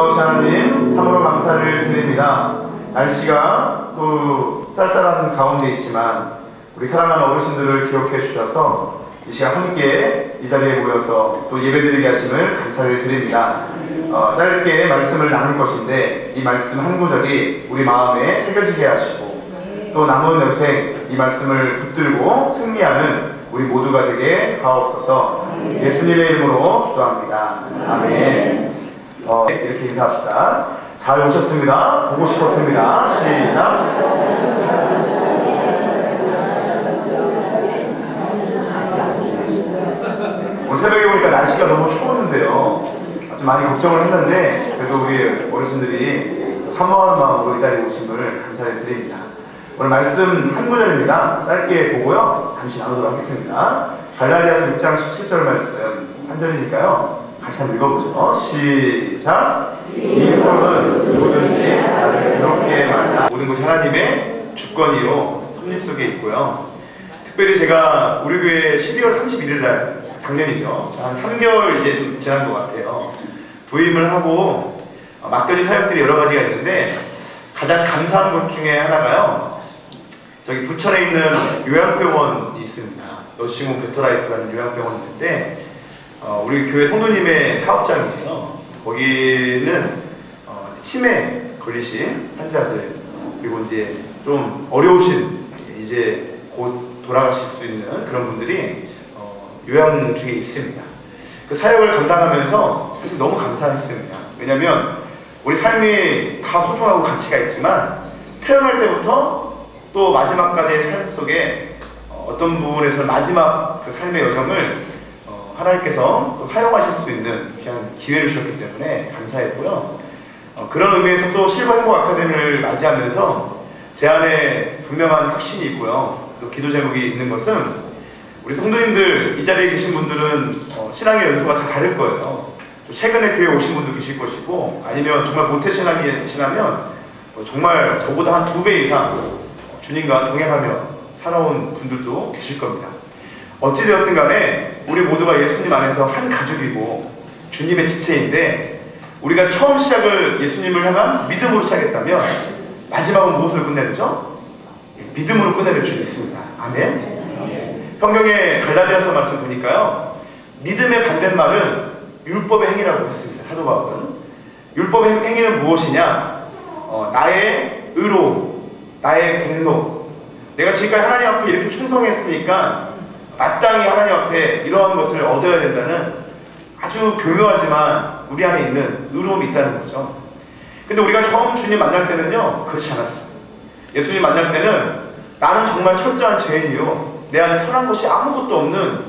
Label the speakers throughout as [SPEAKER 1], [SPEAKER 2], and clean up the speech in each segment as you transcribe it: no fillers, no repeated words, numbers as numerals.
[SPEAKER 1] 놀라우신 하나님 참으로 감사를 드립니다. 날씨가 또 쌀쌀한 가운데 있지만 우리 사랑하는 어르신들을 기억해 주셔서 이 시간 함께 이 자리에 모여서 또 예배드리게 하심을 감사를 드립니다. 짧게 말씀을 나눌 것인데 이 말씀 한 구절이 우리 마음에 새겨지게 하시고 또 남은 여생 이 말씀을 붙들고 승리하는 우리 모두가 되게 하옵소서. 예수님의 이름으로 기도합니다. 아멘. 이렇게 인사합시다. 잘 오셨습니다. 보고 싶었습니다. 시작. 오늘 새벽에 보니까 날씨가 너무 추웠는데요. 좀 많이 걱정을 했는데 그래도 우리 어르신들이 사모하는 마음으로 이 자리에 오심을 감사를 드립니다. 오늘 말씀 한 구절입니다. 짧게 보고요. 잠시 나누도록 하겠습니다. 갈라디아서 6장 17절 말씀 한 절이니까요. 같이 한번 읽어보죠. 시작. 이 힘은 누구든지 나를 괴롭게 만나. 모든 것이 하나님의 주권이요 섭리 속에 있고요. 특별히 제가 우리 교회 12월 31일 날 작년이죠. 한 3개월 이제 좀 지난 것 같아요. 부임을 하고 맡겨진 사역들이 여러 가지가 있는데 가장 감사한 것 중에 하나가요. 저기 부천에 있는 요양병원이 있습니다. 너싱홈 베터라이프라는 요양병원이 있는데 우리 교회 성도님의 사업장이에요. 거기는 치매 걸리신 환자들 그리고 이제 좀 어려우신 이제 곧 돌아가실 수 있는 그런 분들이 요양 중에 있습니다. 그 사역을 감당하면서 너무 감사했습니다. 왜냐하면 우리 삶이 다 소중하고 가치가 있지만 태어날 때부터 또 마지막까지의 삶 속에 어떤 부분에서 마지막 그 삶의 여정을 하나님께서 또 사용하실 수 있는 귀한 기회를 주셨기 때문에 감사했고요. 그런 의미에서 또 실버 행복 아카데미를 맞이하면서 제 안에 분명한 확신이 있고요. 또 기도 제목이 있는 것은 우리 성도님들 이 자리에 계신 분들은 신앙의 연수가 다 다를 거예요. 또 최근에 교회에 오신 분도 계실 것이고 아니면 정말 모태신앙이시라면 정말 저보다 한 2배 이상 주님과 동행하며 살아온 분들도 계실 겁니다. 어찌되었든 간에 우리 모두가 예수님 안에서 한 가족이고 주님의 지체인데 우리가 처음 시작을 예수님을 향한 믿음으로 시작했다면 마지막은 무엇으로 끝내야 되죠? 믿음으로 끝내야 될 줄 믿습니다. 아멘. 성경의 갈라디아서 말씀 보니까요. 믿음의 반대말은 율법의 행위라고 했습니다. 사도 바울은. 율법의 행위는 무엇이냐? 나의 의로움, 나의 공로. 내가 지금까지 하나님 앞에 이렇게 충성했으니까 마땅히 하나님 앞에 이러한 것을 얻어야 된다는 아주 교묘하지만 우리 안에 있는 의로움이 있다는 거죠. 근데 우리가 처음 주님 만날 때는요 그렇지 않았습니다. 예수님 만날 때는 나는 정말 철저한 죄인이요 내 안에 선한 것이 아무것도 없는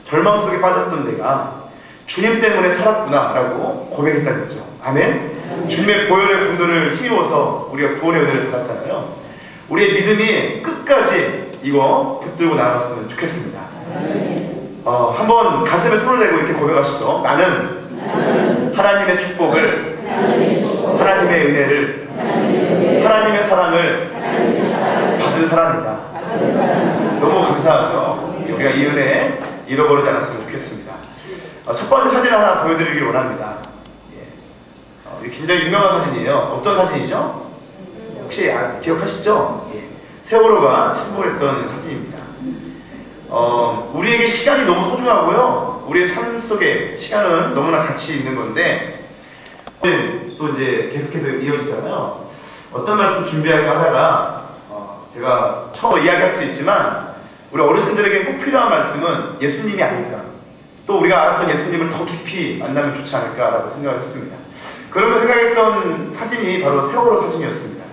[SPEAKER 1] 절망 속에 빠졌던 내가 주님 때문에 살았구나 라고 고백했다는 거죠. 아멘. 주님의 보혈의 분들을 힘입어서 우리가 구원의 은혜를 받았잖아요. 우리의 믿음이 끝까지 이거 붙들고 나아갔으면 좋겠습니다. 한번 가슴에 손을 대고 이렇게 고백하시죠. 나는 하나님의 축복을, 하나님의 은혜를, 하나님의 사랑을 받은 사람이다. 너무 감사하죠. 우리가 이 은혜 잃어버리지 않았으면 좋겠습니다. 첫 번째 사진을 하나 보여드리길 원합니다. 굉장히 유명한 사진이에요. 어떤 사진이죠? 혹시 기억하시죠? 세월호가 침몰했던 사진입니다. 우리에게 시간이 너무 소중하고요. 우리의 삶 속에 시간은 너무나 가치 있는 건데 또 이제 계속해서 이어지잖아요. 어떤 말씀 준비할까 하다가 제가 처음 이야기할 수 있지만 우리 어르신들에게 꼭 필요한 말씀은 예수님이 아닐까. 또 우리가 알았던 예수님을 더 깊이 만나면 좋지 않을까라고 생각을 했습니다. 그러면서 생각했던 사진이 바로 세월호 사진이었습니다.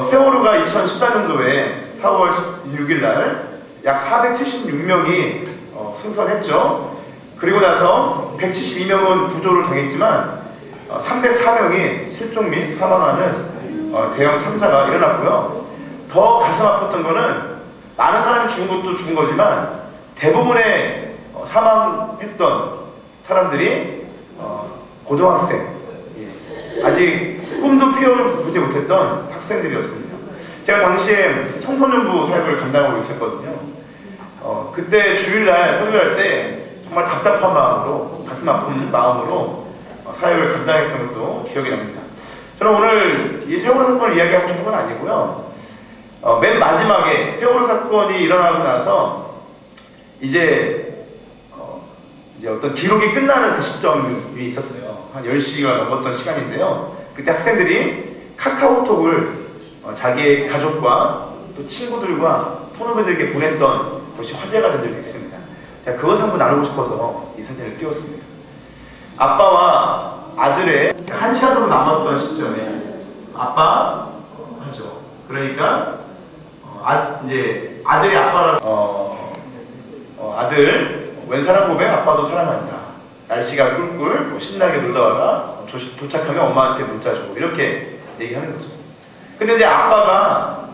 [SPEAKER 1] 세월호가 2014년도에 4월 16일 날 약 476명이 승선했죠. 그리고 나서 172명은 구조를 당했지만 304명이 실종 및 사망하는 대형 참사가 일어났고요. 더 가슴 아팠던 거는 많은 사람이 죽은 것도 죽은 거지만 대부분의 사망했던 사람들이 고등학생, 아직 꿈도 피워보지 못했던 학생들이었습니다. 제가 당시에 청소년부 사역을 감당하고 있었거든요. 그때 주일날 설교할 때 정말 답답한 마음으로, 가슴 아픈 마음으로 사역을 감당했던 것도 기억이 납니다. 저는 오늘 이 세월호 사건을 이야기하고 싶은 건 아니고요. 맨 마지막에 세월호 사건이 일어나고 나서 이제 어떤 기록이 끝나는 그 시점이 있었어요. 한 10시가 넘었던 시간인데요. 그때 학생들이 카카오톡을 자기의 가족과 또 친구들과 선후배들에게 보냈던 것이 화제가 된 적이 있습니다. 제가 그것을 한번 나누고 싶어서 이 사진을 띄웠습니다. 아빠와 아들의 1시간 정도 남았던 시점에 아빠 하죠. 그러니까 이제 아들이 아빠랑 아들 웬 사람 고백 아빠도 사랑한다. 날씨가 꿀꿀 신나게 놀다 와라. 도착하면 엄마한테 문자 주고 이렇게 얘기하는 거죠. 근데 이제 아빠가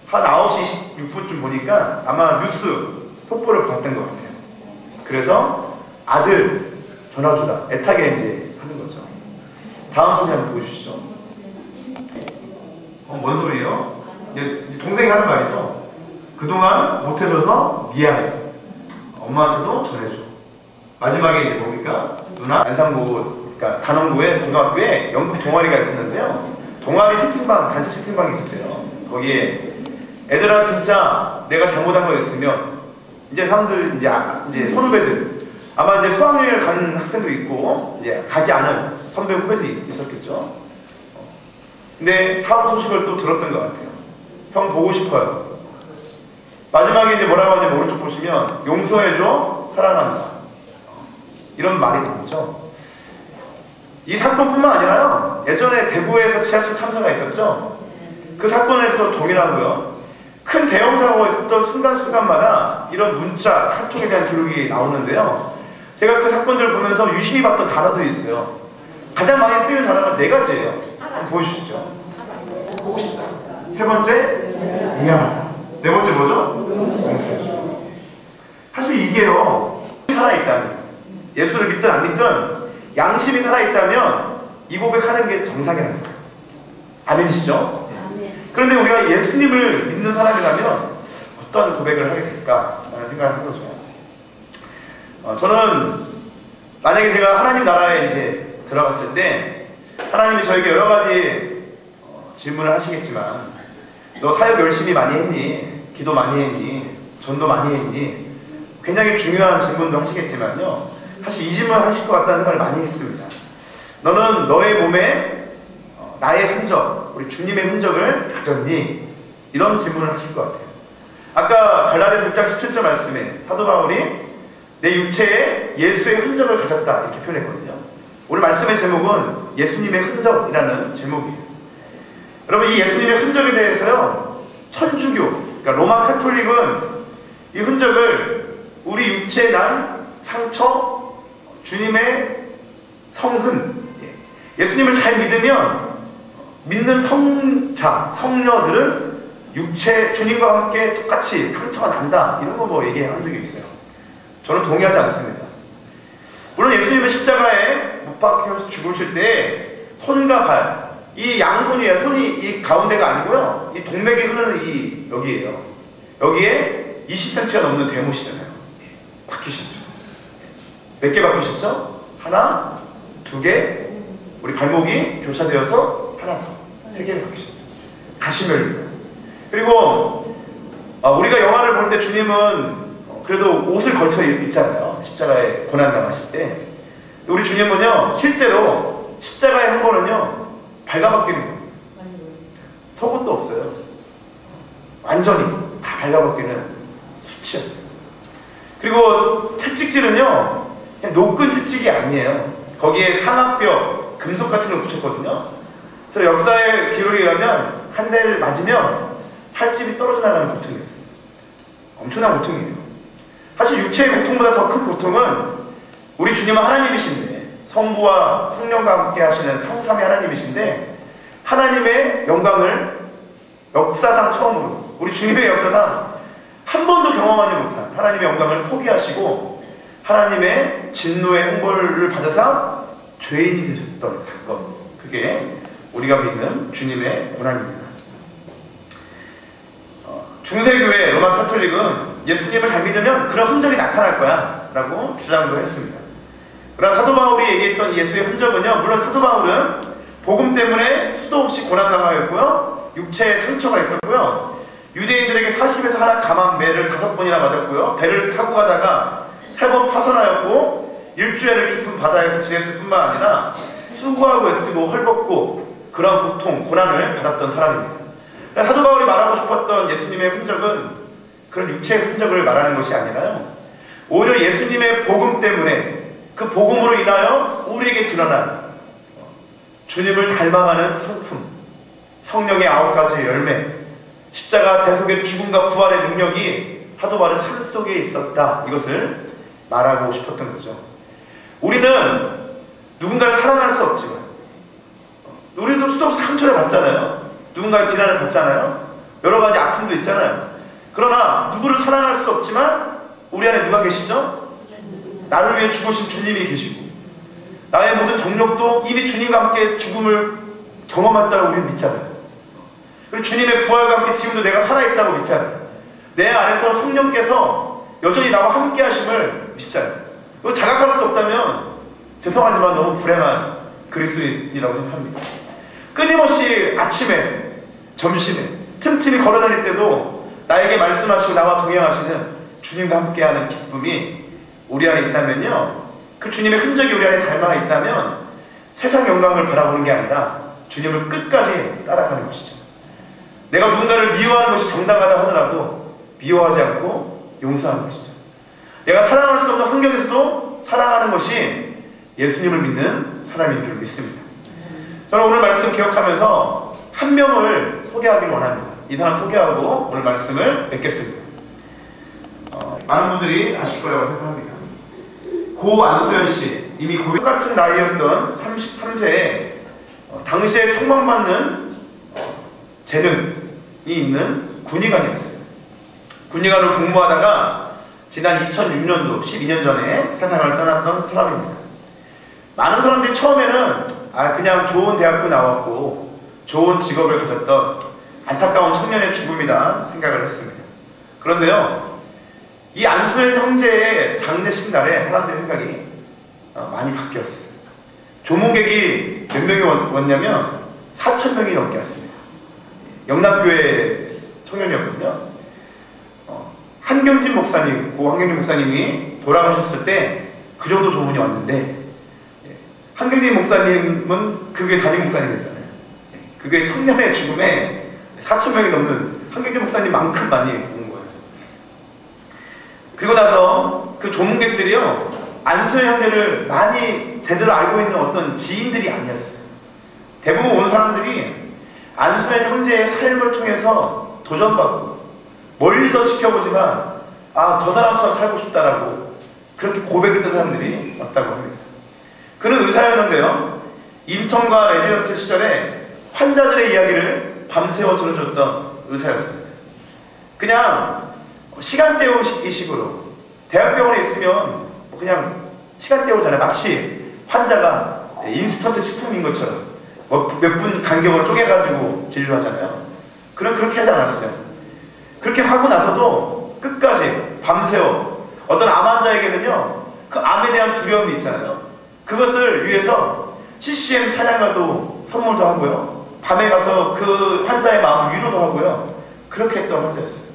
[SPEAKER 1] 한 9시 26분쯤 보니까 아마 뉴스 속보를 봤던 것 같아요. 그래서 아들 전화 주다 애타게 이제 하는 거죠. 다음 사진 한번 보여주시죠. 뭔 소리예요? 이제 동생이 하는 말이죠. 그동안 못해줘서 미안해. 엄마한테도 전해줘. 마지막에 이제 뭡니까? 누나 안산고, 그러니까 단원구에 고등학교에 연극 동아리가 있었는데요. 동아리 채팅방, 단체 채팅방이 있었대요. 거기에 애들아 진짜 내가 잘못한 거 있으면 이제 사람들 이제 선후배들 아마 이제 수학여행을 가는 학생도 있고 이제 가지 않은 선배 후배들이 있었겠죠. 근데 사고 소식을 또 들었던 것 같아요. 형 보고 싶어요. 마지막에 이제 뭐라고 하는지 오른쪽 보시면 용서해줘 사랑한다 이런 말이 나오죠. 이 사건뿐만 아니라요. 예전에 대구에서 지하철 참사가 있었죠. 그 사건에서 동일하고요. 큰 대형 사고가 있었던 순간순간마다 이런 문자, 카톡에 대한 기록이 나오는데요. 제가 그 사건들을 보면서 유심히 봤던 단어들이 있어요. 가장 많이 쓰이는 단어가 4가지예요. 한번 보여주시죠. 보고 싶다. 세 번째, 미안하다. 네 번째 뭐죠? 용서해줘. 사실 이게요. 살아있다면, 예수를 믿든 안 믿든 양심이 살아있다면 이 고백하는 게 정상이라는 거예요. 아멘이시죠? 그런데 우리가 예수님을 믿는 사람이라면 어떤 고백을 하게 될까라는 생각을 한 거죠. 저는 만약에 제가 하나님 나라에 이제 들어갔을 때 하나님이 저에게 여러 가지 질문을 하시겠지만 너 사역 열심히 많이 했니? 기도 많이 했니? 전도 많이 했니? 굉장히 중요한 질문도 하시겠지만요. 사실 이 질문을 하실 것 같다는 생각을 많이 했습니다. 너는 너의 몸에 나의 흔적, 우리 주님의 흔적을 가졌니? 이런 질문을 하실 것 같아요. 아까 갈라디아서 6장 17절 말씀에 사도 바울이 내 육체에 예수의 흔적을 가졌다 이렇게 표현했거든요. 오늘 말씀의 제목은 예수님의 흔적이라는 제목이에요. 여러분 이 예수님의 흔적에 대해서요. 천주교, 그러니까 로마 카톨릭은 이 흔적을 우리 육체에 난 상처, 주님의 성흔, 예수님을 잘 믿으면 믿는 성자, 성녀들은 육체, 주님과 함께 똑같이 상처가 난다 이런 거 뭐 얘기한 적이 있어요. 저는 동의하지 않습니다. 물론 예수님은 십자가에 못 박혀 죽으실 때 손과 발, 이 양손이에요. 손이 이 가운데가 아니고요. 이 동맥이 흐르는 이 여기에요. 여기에 20cm가 넘는 대못이잖아요. 박히셨죠. 몇 개 박히셨죠? 하나, 2개, 우리 발목이 교차되어서 하나 더, 3개를 박히셨죠. 가시멸. 그리고 우리가 영화를 볼 때 주님은 그래도 옷을 걸쳐 입잖아요. 십자가에 고난당하실 때. 우리 주님은요, 실제로 십자가의 한 번은요, 발가벗기는 거예요. 속옷도 없어요. 완전히 다 발가벗기는 수치였어요. 그리고 채찍질은요, 그냥 노끈 채찍이 아니에요. 거기에 상악뼈, 금속 같은 걸 붙였거든요. 그래서 역사의 기록에 의하면 한 대를 맞으면 팔집이 떨어져 나가는 고통이었어요. 엄청난 고통이에요. 사실 육체의 고통보다 더 큰 고통은 우리 주님은 하나님이신데 성부와 성령과 함께 하시는 성삼위 하나님이신데 하나님의 영광을 역사상 처음으로 우리 주님의 역사상 한 번도 경험하지 못한 하나님의 영광을 포기하시고 하나님의 진노의 형벌을 받아서 죄인이 되셨던 사건, 그게 우리가 믿는 주님의 고난입니다. 중세교회 로마 카톨릭은 예수님을 잘 믿으면 그런 흔적이 나타날 거야 라고 주장도 했습니다. 그러나 사도 바울이 얘기했던 예수의 흔적은요, 물론 사도 바울은 복음 때문에 수도 없이 고난당하였고요, 육체에 상처가 있었고요, 유대인들에게 40에서 하나 감한 매를 5번이나 맞았고요, 배를 타고 가다가 3번 파손하였고, 일주일을 깊은 바다에서 지냈을 뿐만 아니라 수고하고 애쓰고 헐벗고 그런 고통, 고난을 받았던 사람입니다. 사도 바울이 말하고 싶었던 예수님의 흔적은 그런 육체의 흔적을 말하는 것이 아니라요, 오히려 예수님의 복음 때문에 그 복음으로 인하여 우리에게 드러난 주님을 닮아가는 성품, 성령의 9가지 열매, 십자가 대속의 죽음과 부활의 능력이 사도 바울의 삶 속에 있었다, 이것을 말하고 싶었던 거죠. 우리는 누군가를 사랑할 수 없지만, 우리도 수도 없이 상처를 받잖아요. 누군가의 비난을 받잖아요. 여러 가지 아픔도 있잖아요. 그러나 누구를 사랑할 수 없지만 우리 안에 누가 계시죠? 나를 위해 죽으신 주님이 계시고, 나의 모든 정욕도 이미 주님과 함께 죽음을 경험했다고 우리는 믿잖아요. 그리고 주님의 부활과 함께 지금도 내가 살아있다고 믿잖아요. 내 안에서 성령께서 여전히 나와 함께 하심을 믿잖아요. 이거 자각할 수 없다면 죄송하지만 너무 불행한 그리스도인이라고 생각합니다. 끊임없이 아침에, 점심에, 틈틈이 걸어다닐 때도 나에게 말씀하시고 나와 동행하시는 주님과 함께하는 기쁨이 우리 안에 있다면요, 그 주님의 흔적이 우리 안에 닮아 있다면 세상 영광을 바라보는 게 아니라 주님을 끝까지 따라가는 것이죠. 내가 누군가를 미워하는 것이 정당하다 하더라도 미워하지 않고 용서하는 것이죠. 내가 사랑할 수 없는 환경에서도 사랑하는 것이 예수님을 믿는 사람인 줄 믿습니다. 저는 오늘 말씀 기억하면서 한 명을 소개하기를 원합니다. 이 사람 소개하고 오늘 말씀을 맺겠습니다. 많은 분들이 아실 거라고 생각합니다. 고 안수현 씨, 이미 똑같은 나이였던 33세에 당시에 촉망받는 재능이 있는 군의관이었어요. 군의관을 공부하다가 지난 2006년도 12년 전에 세상을 떠났던 사람입니다. 많은 사람들이 처음에는 그냥 좋은 대학교 나왔고 좋은 직업을 가졌던 안타까운 청년의 죽음이다 생각을 했습니다. 그런데요, 이 안수현 형제의 장례식 날에 사람들의 생각이 많이 바뀌었어요. 조문객이 몇 명이 왔냐면 4,000명이 넘게 왔습니다. 영남교회 청년이었거든요. 한경진 목사님, 고 한경진 목사님이 돌아가셨을 때 그 정도 조문이 왔는데, 한경진 목사님은 그 교회 담임 목사님이잖아요. 그 교회 청년의 죽음에 4,000명이 넘는 한경진 목사님만큼 많이 온 거예요. 그리고 나서 그 조문객들이요, 안수현 형제를 많이 제대로 알고 있는 어떤 지인들이 아니었어요. 대부분 온 사람들이 안수현 형제의 삶을 통해서 도전받고 멀리서 지켜보지만 저 사람처럼 살고 싶다라고 그렇게 고백했던 사람들이 왔다고 합니다. 그는 의사였는데요, 인턴과 레지던트 시절에 환자들의 이야기를 밤새워 들어줬던 의사였습니다. 그냥 시간 때우기식으로 대학병원에 있으면 그냥 시간 때우잖아요. 마치 환자가 인스턴트 식품인 것처럼 몇 분 간격으로 쪼개가지고 진료하잖아요. 그렇게 하지 않았어요. 그렇게 하고 나서도 끝까지 밤새워, 어떤 암 환자에게는요, 그 암에 대한 두려움이 있잖아요. 그것을 위해서 CCM 찬양가도 선물도 하고요, 밤에 가서 그 환자의 마음을 위로도 하고요, 그렇게 했던 환자였어요.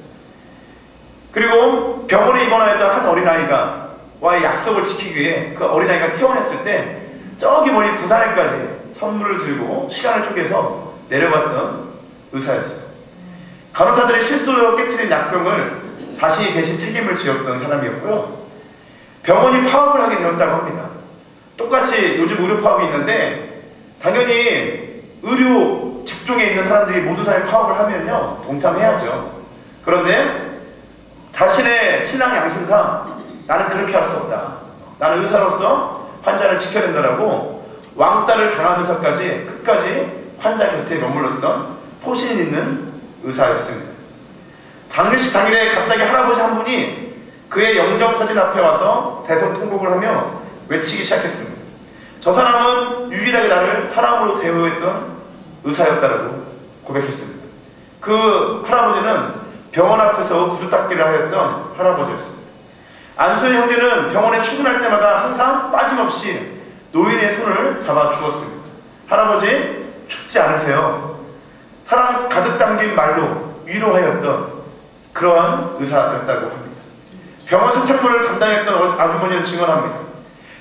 [SPEAKER 1] 그리고 병원에 입원하였던 한 어린아이가 와의 약속을 지키기 위해 그 어린아이가 퇴원했을 때 저기 멀리 부산에까지 선물을 들고 시간을 쪼개서 내려갔던 의사였어요. 간호사들의 실수로 깨트린 약병을 자신이 대신 책임을 지었던 사람이었고요, 병원이 파업을 하게 되었다고 합니다. 똑같이 요즘 의료 파업이 있는데 당연히 의료 직종에 있는 사람들이 모두 다 파업을 하면요, 동참해야죠. 그런데 자신의 신앙 양심상 나는 그렇게 할 수 없다, 나는 의사로서 환자를 지켜야 된다라고 왕따를 당하면서까지 끝까지 환자 곁에 머물렀던 소신 있는 의사였습니다. 장례식 당일에 갑자기 할아버지 한 분이 그의 영정사진 앞에 와서 대성통곡을 하며 외치기 시작했습니다. 저 사람은 유일하게 나를 사랑으로 대우했던 의사였다라고 고백했습니다. 그 할아버지는 병원 앞에서 구두 닦기를 하였던 할아버지였습니다. 안수현 형제는 병원에 출근할 때마다 항상 빠짐없이 노인의 손을 잡아 주었습니다. 할아버지, 춥지 않으세요? 사랑 가득 담긴 말로 위로하였던 그러한 의사였다고 합니다. 병원 세탁물을 담당했던 아주머니는 증언합니다.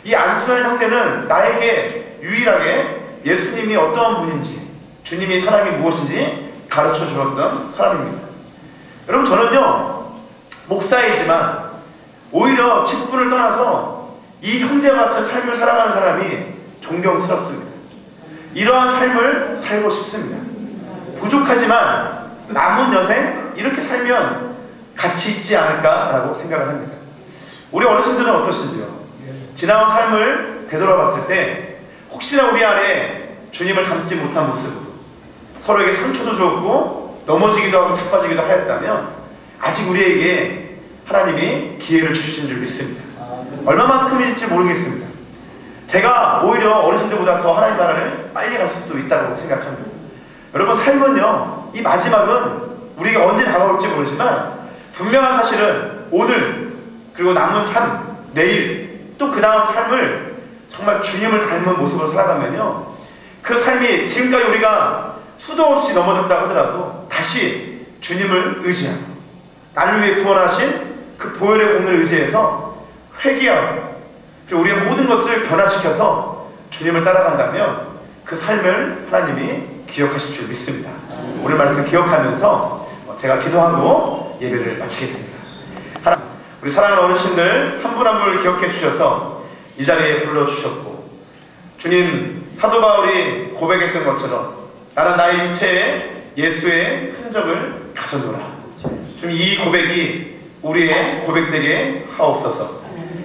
[SPEAKER 1] 이 안수현 형제는 나에게 유일하게 예수님이 어떠한 분인지, 주님이 사랑이 무엇인지 가르쳐 주었던 사람입니다. 여러분, 저는요, 목사이지만 오히려 직분을 떠나서 이 형제와 같은 삶을 살아가는 사람이 존경스럽습니다. 이러한 삶을 살고 싶습니다. 부족하지만 남은 여생 이렇게 살면 가치 있지 않을까라고 생각을 합니다. 우리 어르신들은 어떠신지요? 지나온 삶을 되돌아봤을 때 혹시나 우리 안에 주님을 닮지 못한 모습으로 서로에게 상처도 주었고 넘어지기도 하고 자빠지기도 하였다면 아직 우리에게 하나님이 기회를 주신 줄 믿습니다. 얼마만큼일지 모르겠습니다. 제가 오히려 어르신들보다 더 하나님 나라를 빨리 갈 수도 있다고 생각합니다. 여러분, 삶은요, 이 마지막은 우리에게 언제 다가올지 모르지만 분명한 사실은 오늘 그리고 남은 삶, 내일 또 그 다음 삶을 정말 주님을 닮은 모습으로 살아가면요, 그 삶이 지금까지 우리가 수도 없이 넘어졌다 하더라도 다시 주님을 의지하고 나를 위해 구원하신 그 보혈의 공을 의지해서 회개하고 그리고 우리의 모든 것을 변화시켜서 주님을 따라간다면 그 삶을 하나님이 기억하실 줄 믿습니다. 오늘 말씀 기억하면서 제가 기도하고 예배를 마치겠습니다. 우리 사랑하는 어르신들 한 분 한 분을 기억해 주셔서 이 자리에 불러주셨고, 주님, 사도 바울이 고백했던 것처럼 나는 나의 육체에 예수의 흔적을 가져노라. 주님, 이 고백이 우리의 고백되게 하옵소서.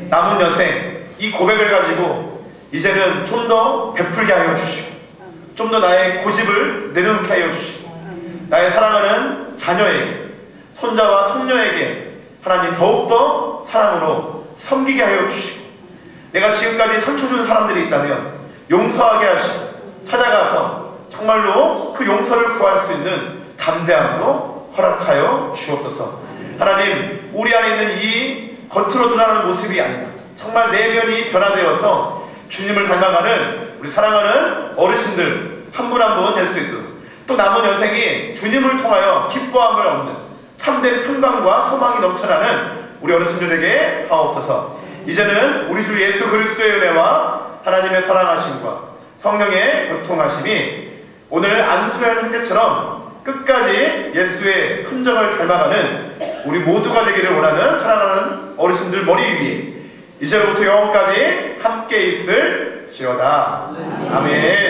[SPEAKER 1] 남은 여생 이 고백을 가지고 이제는 좀 더 베풀게 하여 주시고, 좀 더 나의 고집을 내려놓게 하여 주시고, 나의 사랑하는 자녀에게, 손자와 손녀에게 하나님 더욱더 사랑으로 섬기게 하여 주시고, 내가 지금까지 상처 준 사람들이 있다면 용서하게 하시고, 찾아가서 정말로 그 용서를 구할 수 있는 담대함으로 허락하여 주옵소서. 하나님, 우리 안에 있는 이 겉으로 드러나는 모습이 아니라 정말 내면이 변화되어서 주님을 닮아가는 우리 사랑하는 어르신들 한 분 한 분 될 수 있도록, 또 남은 여생이 주님을 통하여 기뻐함을 얻는 참된 평강과 소망이 넘쳐나는 우리 어르신들에게 하옵소서. 이제는 우리 주 예수 그리스도의 은혜와 하나님의 사랑하심과 성령의 교통하심이 오늘 안수현 형제처럼 끝까지 예수의 흔적을 닮아가는 우리 모두가 되기를 원하는 사랑하는 어르신들 머리 위에 이제로부터 영원까지 함께 있을지어다. 아멘.